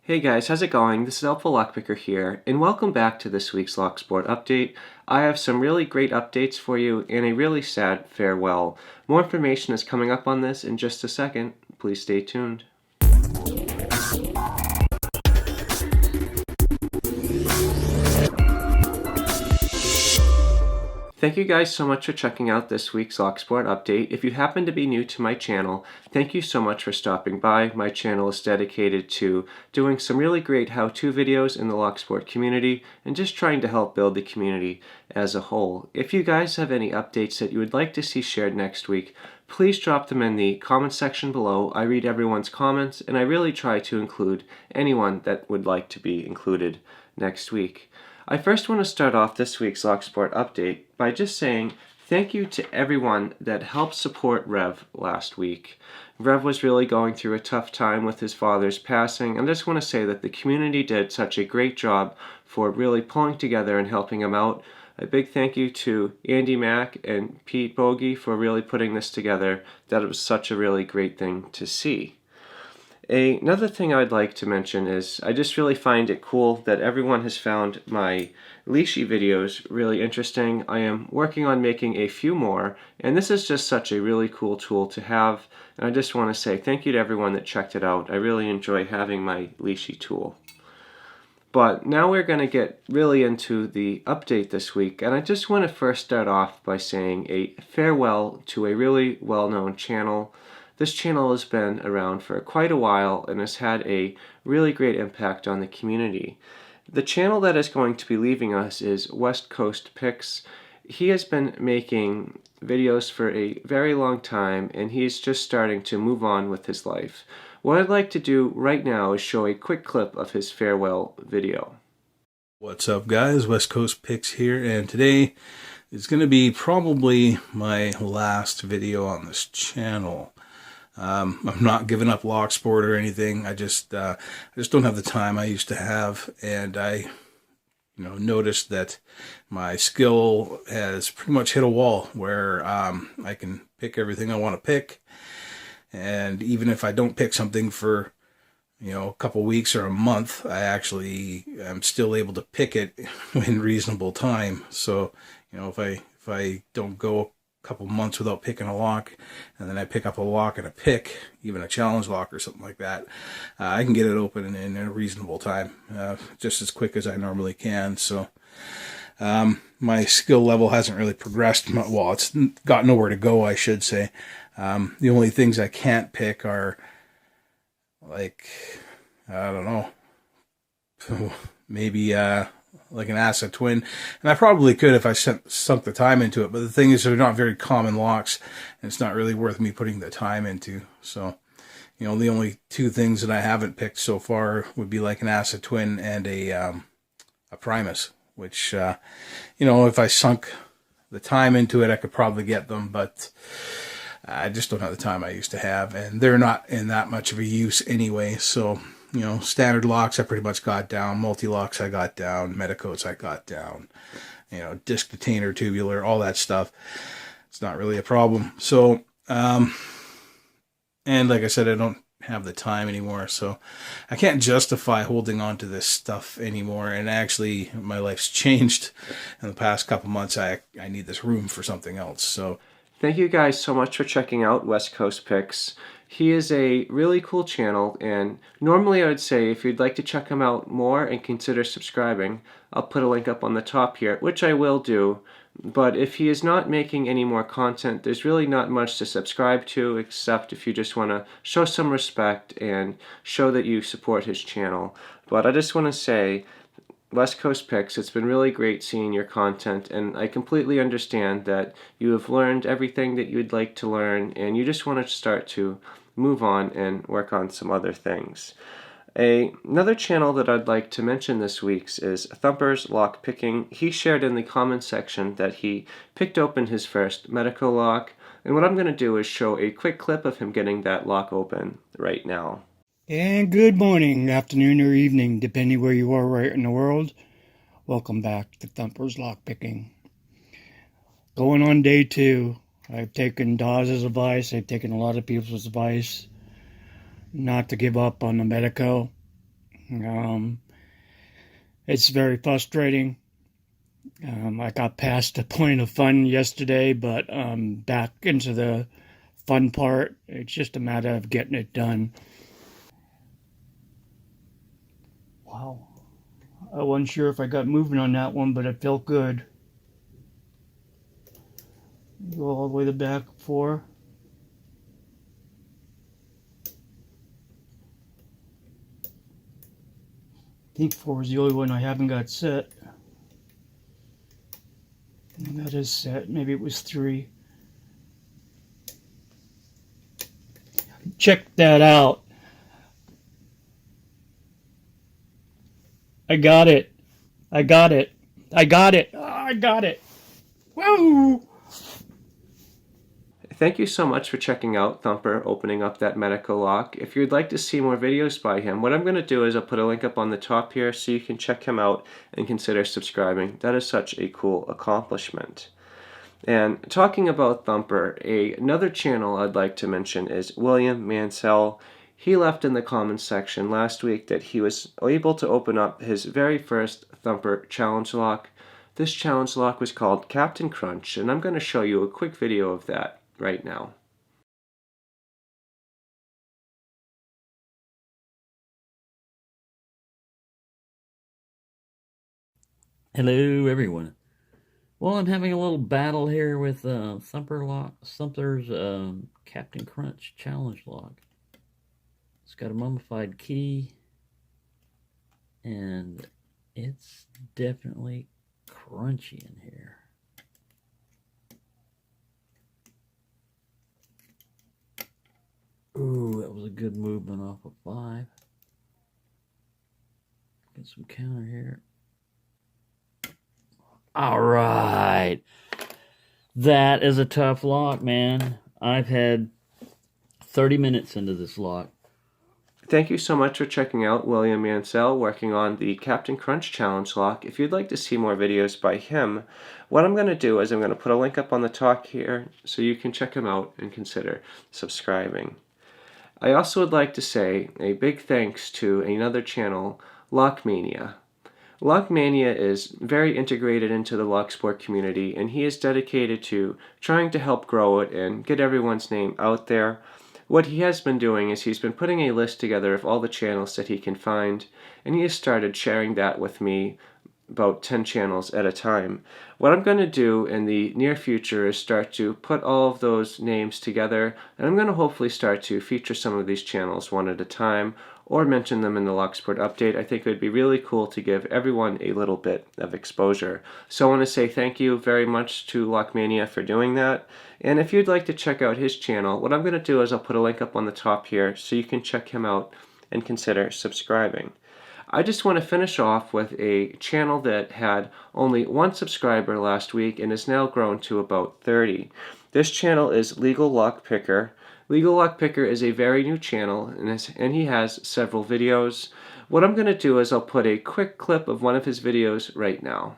Hey guys, how's it going? This is HelpfulLockPicker here, and welcome back to this week's Lock Sport update. I have some really great updates for you and a really sad farewell. More information is coming up on this in just a second. Please stay tuned. Thank you guys so much for checking out this week's Lock Sport update. If you happen to be new to my channel, thank you so much for stopping by. My channel is dedicated to doing some really great how-to videos in the Lock Sport community and just trying to help build the community as a whole. If you guys have any updates that you would like to see shared next week, please drop them in the comment section below. I read everyone's comments and I really try to include anyone that would like to be included next week. I first want to start off this week's Lock Sport update by just saying thank you to everyone that helped support Rev last week. Rev was really going through a tough time with his father's passing, and I just want to say that the community did such a great job for really pulling together and helping him out. A big thank you to Andy Mack and Pete Bogey for really putting this together. That was such a really great thing to see. Another thing I'd like to mention is I just really find it cool that everyone has found my leashy videos really interesting. I am working on making a few more, and this is just such a really cool tool to have, and I just want to say thank you to everyone that checked it out. I really enjoy having my leashy tool. But now we're going to get really into the update this week, and I just want to first start off by saying a farewell to a really well-known channel. This channel has been around for quite a while and has had a really great impact on the community. The channel that is going to be leaving us is West Coast Picks. He has been making videos for a very long time and he's just starting to move on with his life. What I'd like to do right now is show a quick clip of his farewell video. What's up guys, West Coast Picks here, and today is going to be probably my last video on this channel. I'm not giving up lock sport or anything. I just don't have the time I used to have, and I noticed that my skill has pretty much hit a wall where I can pick everything I want to pick, and even if I don't pick something for a couple weeks or a month, I actually am still able to pick it in reasonable time. So if I don't go couple months without picking a lock, and then I pick up a lock and a pick, even a challenge lock or something like that, I can get it open in a reasonable time, just as quick as I normally can. So my skill level hasn't really progressed. Well, it's got nowhere to go, I should say. The only things I can't pick are, like, I don't know, maybe like an acid twin, and I probably could if I sunk the time into it, but the thing is they're not very common locks and it's not really worth me putting the time into. So the only two things that I haven't picked so far would be like an acid twin and a Primus, which if I sunk the time into it I could probably get them, but I just don't have the time I used to have, and they're not in that much of a use anyway. So standard locks I pretty much got down, multi-locks I got down, Medicoats I got down, disc detainer, tubular, all that stuff. It's not really a problem. So, and like I said, I don't have the time anymore, so I can't justify holding on to this stuff anymore. And actually, my life's changed in the past couple months. I need this room for something else. So, thank you guys so much for checking out West Coast Picks. He is a really cool channel, and normally I would say if you'd like to check him out more and consider subscribing, I'll put a link up on the top here, which I will do. But if he is not making any more content, there's really not much to subscribe to, except if you just want to show some respect and show that you support his channel. But I just want to say, West Coast Picks, it's been really great seeing your content, and I completely understand that you have learned everything that you'd like to learn and you just want to start to move on and work on some other things. Another channel that I'd like to mention this week's is Thumper's Lock Picking. He shared in the comments section that he picked open his first Medico lock, and what I'm going to do is show a quick clip of him getting that lock open right now. And good morning, afternoon, or evening, depending where you are right in the world. Welcome back to Thumper's Lockpicking. Going on day 2. I've taken Dawes' advice. I've taken a lot of people's advice not to give up on the Medico. Um, it's very frustrating. I got past the point of fun yesterday, but back into the fun part. It's just a matter of getting it done. Wow. I wasn't sure if I got movement on that one, but it felt good. Go all the way to the back 4. I think 4 is the only one I haven't got set. And that is set. Maybe it was 3. Check that out. I got it. I got it. I got it. Oh, I got it. Woo! Thank you so much for checking out Thumper opening up that medical lock. If you'd like to see more videos by him, what I'm going to do is I'll put a link up on the top here so you can check him out and consider subscribing. That is such a cool accomplishment. And talking about Thumper, another channel I'd like to mention is William Mansell. He left in the comments section last week that he was able to open up his very first Thumper challenge lock. This challenge lock was called Captain Crunch, and I'm going to show you a quick video of that right now. Hello, everyone. Well, I'm having a little battle here with Thumper's Captain Crunch challenge log. It's got a mummified key, and it's definitely crunchy in here. Ooh, that was a good movement off of 5. Get some counter here. All right. That is a tough lock, man. I've had 30 minutes into this lock. Thank you so much for checking out William Mansell working on the Captain Crunch challenge lock. If you'd like to see more videos by him, what I'm going to do is I'm going to put a link up on the top here so you can check him out and consider subscribing. I also would like to say a big thanks to another channel, Mania. Mania is very integrated into the lock sport community, and he is dedicated to trying to help grow it and get everyone's name out there. What he has been doing is he's been putting a list together of all the channels that he can find, and he has started sharing that with me, about 10 channels at a time. What I'm going to do in the near future is start to put all of those names together, and I'm going to hopefully start to feature some of these channels one at a time, or mention them in the Locksport update. I think it would be really cool to give everyone a little bit of exposure. So I want to say thank you very much to Lockmania for doing that. And if you'd like to check out his channel, what I'm going to do is I'll put a link up on the top here so you can check him out and consider subscribing. I just want to finish off with a channel that had only 1 subscriber last week and has now grown to about 30. This channel is HelpfulLockPicker. HelpfulLockPicker is a very new channel, and he has several videos. What I'm going to do is I'll put a quick clip of one of his videos right now.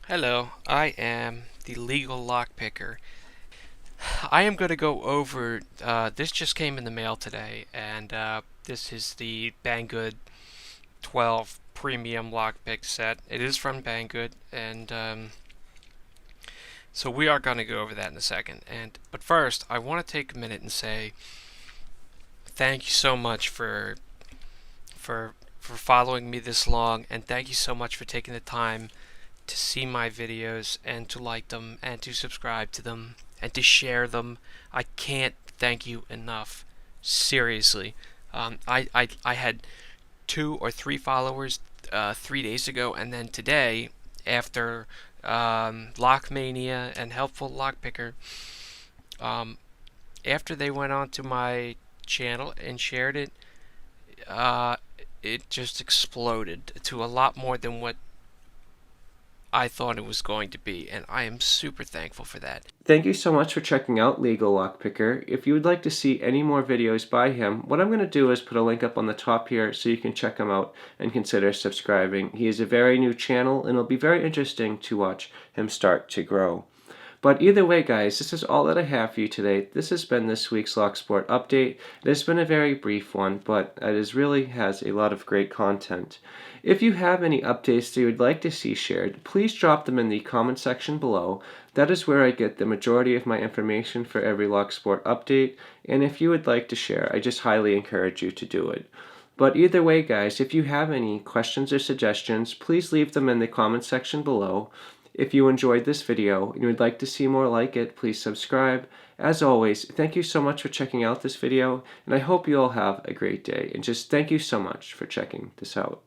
Hello, I am the Legal Lockpicker. I am going to go over, this just came in the mail today, and this is the Banggood 12 Premium Lockpick set. It is from Banggood, and so we are going to go over that in a second. But first, I want to take a minute and say thank you so much for following me this long, and thank you so much for taking the time to see my videos and to like them and to subscribe to them and to share them. I can't thank you enough. Seriously. I had 2 or 3 followers 3 days ago, and then today, after Lockmania and HelpfulLockPicker, after they went on to my channel and shared it, it just exploded to a lot more than what I thought it was going to be, and I am super thankful for that. Thank you so much for checking out Legal Lockpicker. If you would like to see any more videos by him, what I'm going to do is put a link up on the top here so you can check him out and consider subscribing. He is a very new channel, and it'll be very interesting to watch him start to grow. But either way, guys, this is all that I have for you today. This has been this week's Locksport update. It has been a very brief one, but it really has a lot of great content. If you have any updates that you would like to see shared, please drop them in the comment section below. That is where I get the majority of my information for every Locksport update, and if you would like to share, I just highly encourage you to do it. But either way, guys, if you have any questions or suggestions, please leave them in the comment section below. If you enjoyed this video and you would like to see more like it, please subscribe. As always, thank you so much for checking out this video, and I hope you all have a great day. And just thank you so much for checking this out.